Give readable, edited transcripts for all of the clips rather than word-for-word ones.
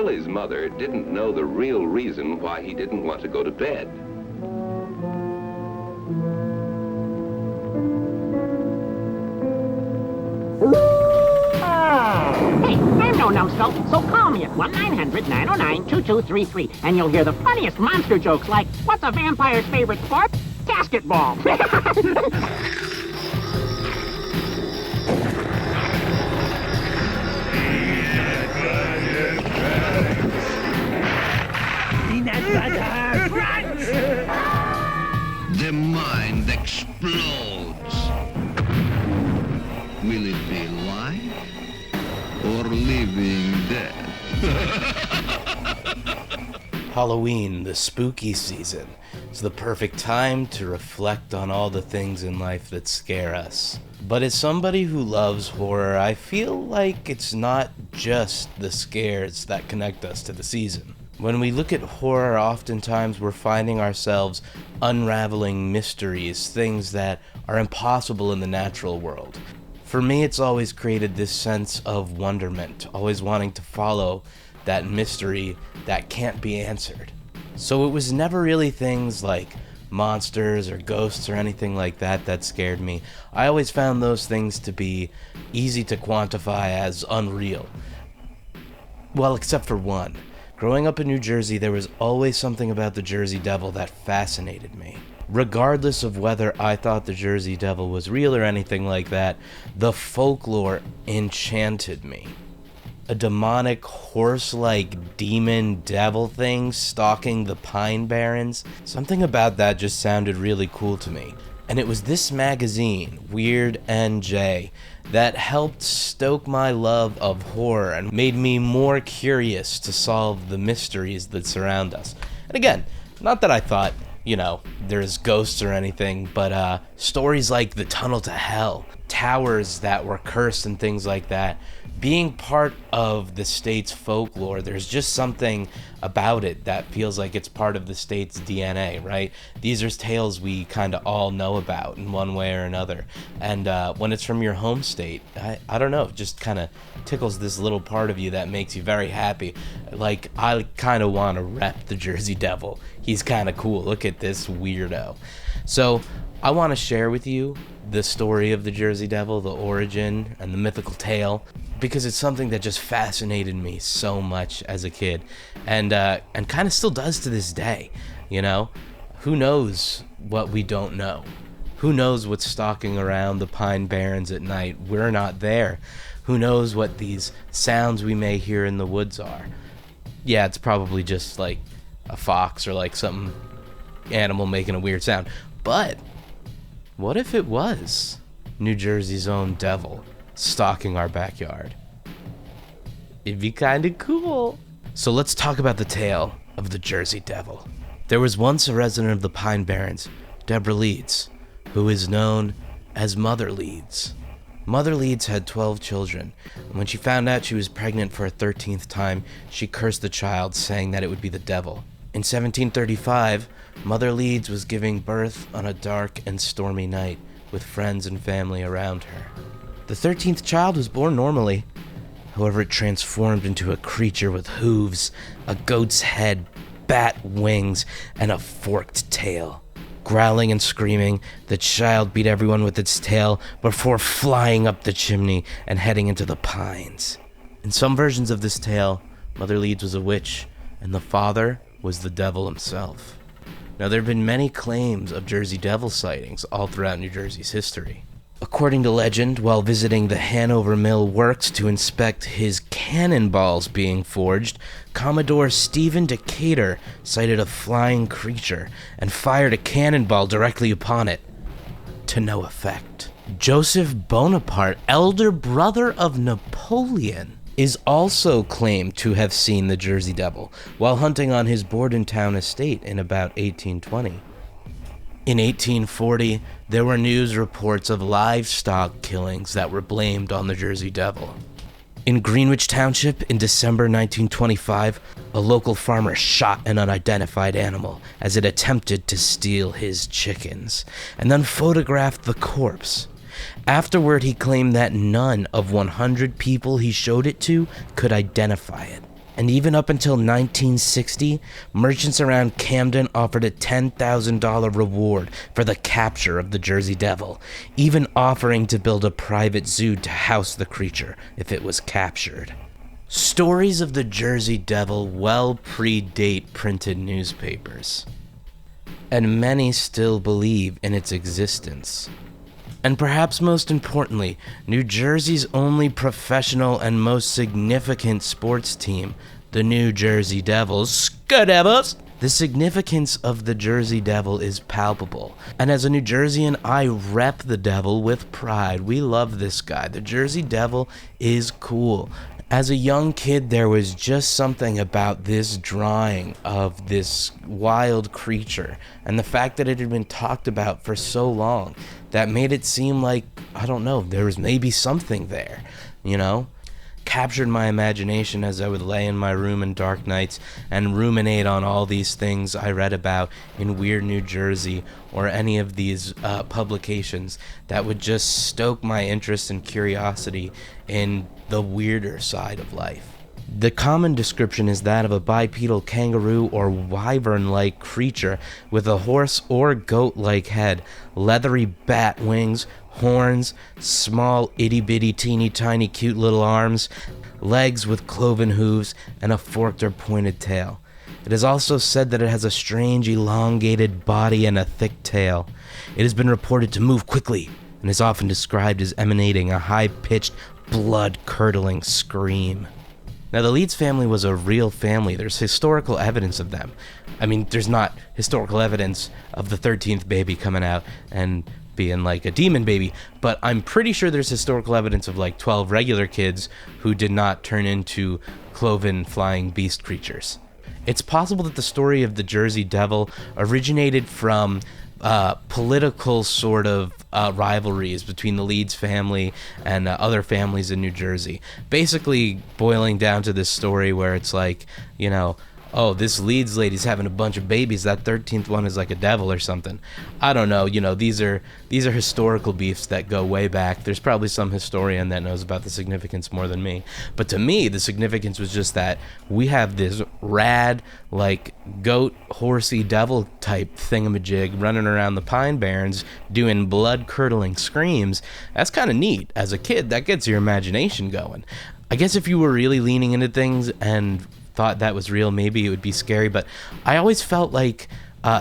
Billy's mother didn't know the real reason why he didn't want to go to bed. Hey, I'm no numbskull, so call me at 1-900-909-2233, and you'll hear the funniest monster jokes like, what's a vampire's favorite sport? Basketball. The mind explodes. Will it be life or living death? Halloween, the spooky season, is the perfect time to reflect on all the things in life that scare us. But as somebody who loves horror, I feel like it's not just the scares that connect us to the season. When we look at horror, oftentimes we're finding ourselves unraveling mysteries, things that are impossible in the natural world. For me, it's always created this sense of wonderment, always wanting to follow that mystery that can't be answered. So it was never really things like monsters or ghosts or anything like that that scared me. I always found those things to be easy to quantify as unreal. Well, except for one. Growing up in New Jersey, there was always something about the Jersey Devil that fascinated me. Regardless of whether I thought the Jersey Devil was real or anything like that, the folklore enchanted me. A demonic horse-like demon devil thing stalking the Pine Barrens. Something about that just sounded really cool to me. And it was this magazine, Weird NJ, that helped stoke my love of horror and made me more curious to solve the mysteries that surround us. And again, not that I thought, there's ghosts or anything, but stories like the Tunnel to Hell, towers that were cursed and things like that. Being part of the state's folklore, there's just something about it that feels like it's part of the state's DNA, right? These are tales we kind of all know about in one way or another. And when it's from your home state, I don't know, it just kind of tickles this little part of you that makes you very happy. Like, I kind of want to rep the Jersey Devil. He's kind of cool. Look at this weirdo. So I want to share with you the story of the Jersey Devil, the origin, and the mythical tale, because it's something that just fascinated me so much as a kid, and kind of still does to this day. Who knows what we don't know? Who knows what's stalking around the Pine Barrens at night? We're not there. Who knows what these sounds we may hear in the woods are? Yeah, it's probably just like a fox or like some animal making a weird sound. But what if it was New Jersey's own devil stalking our backyard? It'd be kind of cool. So let's talk about the tale of the Jersey Devil. There was once a resident of the Pine Barrens, Deborah Leeds, who is known as Mother Leeds. Mother Leeds had 12 children, and when she found out she was pregnant for a 13th time, she cursed the child, saying that it would be the devil. In 1735, Mother Leeds was giving birth on a dark and stormy night with friends and family around her. The 13th child was born normally. However, it transformed into a creature with hooves, a goat's head, bat wings, and a forked tail. Growling and screaming, the child beat everyone with its tail before flying up the chimney and heading into the pines. In some versions of this tale, Mother Leeds was a witch, and the father was the devil himself. Now, there have been many claims of Jersey Devil sightings all throughout New Jersey's history. According to legend, while visiting the Hanover Mill Works to inspect his cannonballs being forged, Commodore Stephen Decatur sighted a flying creature and fired a cannonball directly upon it, to no effect. Joseph Bonaparte, elder brother of Napoleon, is also claimed to have seen the Jersey Devil while hunting on his Bordentown estate in about 1820. In 1840, there were news reports of livestock killings that were blamed on the Jersey Devil. In Greenwich Township, in December 1925, a local farmer shot an unidentified animal as it attempted to steal his chickens, and then photographed the corpse. Afterward, he claimed that none of 100 people he showed it to could identify it. And even up until 1960, merchants around Camden offered a $10,000 reward for the capture of the Jersey Devil, even offering to build a private zoo to house the creature if it was captured. Stories of the Jersey Devil well predate printed newspapers, and many still believe in its existence. And perhaps most importantly, New Jersey's only professional and most significant sports team, the New Jersey Devils, Skadevils. The significance of the Jersey Devil is palpable, and as a New Jerseyan, I rep the Devil with pride. We love this guy. The Jersey Devil is cool. As a young kid, there was just something about this drawing of this wild creature, and the fact that it had been talked about for so long, that made it seem like, I don't know, there was maybe something there, you know? Captured my imagination as I would lay in my room in dark nights and ruminate on all these things I read about in Weird New Jersey or any of these publications that would just stoke my interest and curiosity in the weirder side of life. The common description is that of a bipedal kangaroo or wyvern-like creature with a horse or goat-like head, leathery bat wings, horns, small itty-bitty teeny-tiny cute little arms, legs with cloven hooves, and a forked or pointed tail. It is also said that it has a strange elongated body and a thick tail. It has been reported to move quickly and is often described as emanating a high-pitched, blood-curdling scream. Now, the Leeds family was a real family. There's historical evidence of them. I mean, there's not historical evidence of the 13th baby coming out and being like a demon baby, but I'm pretty sure there's historical evidence of like 12 regular kids who did not turn into cloven flying beast creatures. It's possible that the story of the Jersey Devil originated from political sort of rivalries between the Leeds family and other families in New Jersey. Basically boiling down to this story where it's like, you know, oh, this Leeds lady's having a bunch of babies. That 13th one is like a devil or something. I don't know. You know, these are historical beefs that go way back. There's probably some historian that knows about the significance more than me. But to me, the significance was just that we have this rad, like, goat, horsey, devil type thingamajig running around the Pine Barrens doing blood-curdling screams. That's kind of neat. As a kid, that gets your imagination going. I guess if you were really leaning into things and thought that was real, maybe it would be scary, but I always felt like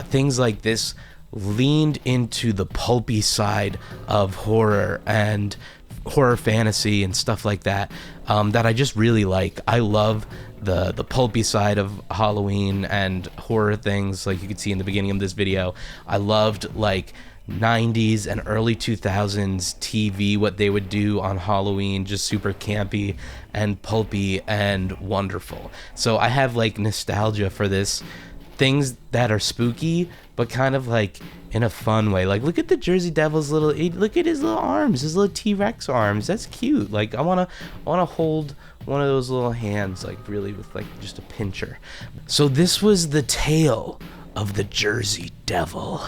things like this leaned into the pulpy side of horror and horror fantasy and stuff like that, that I just really like. I love the pulpy side of Halloween and horror things, like you could see in the beginning of this video. I loved like 90s and early 2000s TV, what they would do on Halloween, just super campy and pulpy and wonderful. So I have like nostalgia for this, things that are spooky but kind of like in a fun way. Like, look at the Jersey Devil's look at his little arms, his little T-Rex arms. That's cute. Like, I wanna hold one of those little hands, like really with like just a pincher. So this was the tale of the Jersey Devil.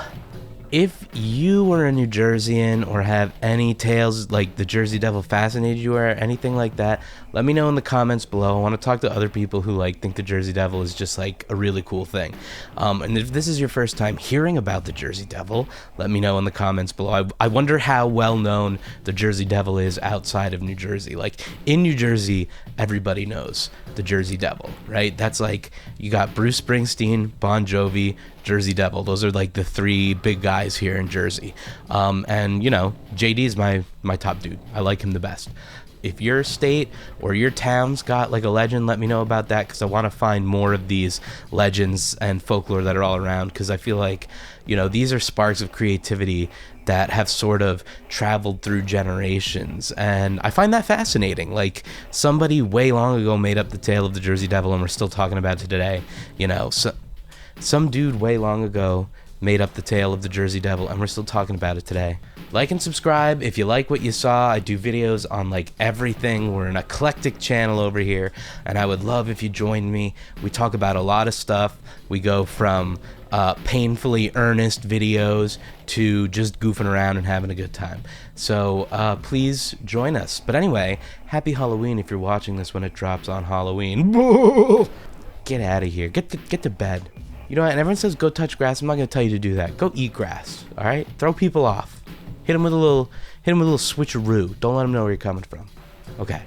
If you were a New Jerseyan or have any tales like the Jersey Devil fascinated you or anything like that, let me know in the comments below. I want to talk to other people who like think the Jersey Devil is just like a really cool thing. And if this is your first time hearing about the Jersey Devil, let me know in the comments below. I wonder how well known the Jersey Devil is outside of New Jersey. Like in New Jersey, everybody knows the Jersey Devil, right? That's like, you got Bruce Springsteen, Bon Jovi, Jersey Devil. Those are like the three big guys here in Jersey. And you know, JD is my top dude. I like him the best. If your state or your town's got like a legend, let me know about that, because I want to find more of these legends and folklore that are all around, because I feel like, you know, these are sparks of creativity that have sort of traveled through generations, and I find that fascinating. Like, somebody way long ago made up the tale of the Jersey Devil and we're still talking about it today. You know, so some dude way long ago made up the tale of the Jersey Devil and we're still talking about it today. Like and subscribe if you like what you saw. I do videos on like everything. We're an eclectic channel over here, and I would love if you joined me. We talk about a lot of stuff. We go from painfully earnest videos to just goofing around and having a good time. So please join us. But anyway, happy Halloween if you're watching this when it drops on Halloween. Get out of here. Get to bed. You know what? And everyone says go touch grass. I'm not going to tell you to do that. Go eat grass. All right? Throw people off. Hit them with a little switcheroo. Don't let them know where you're coming from. Okay.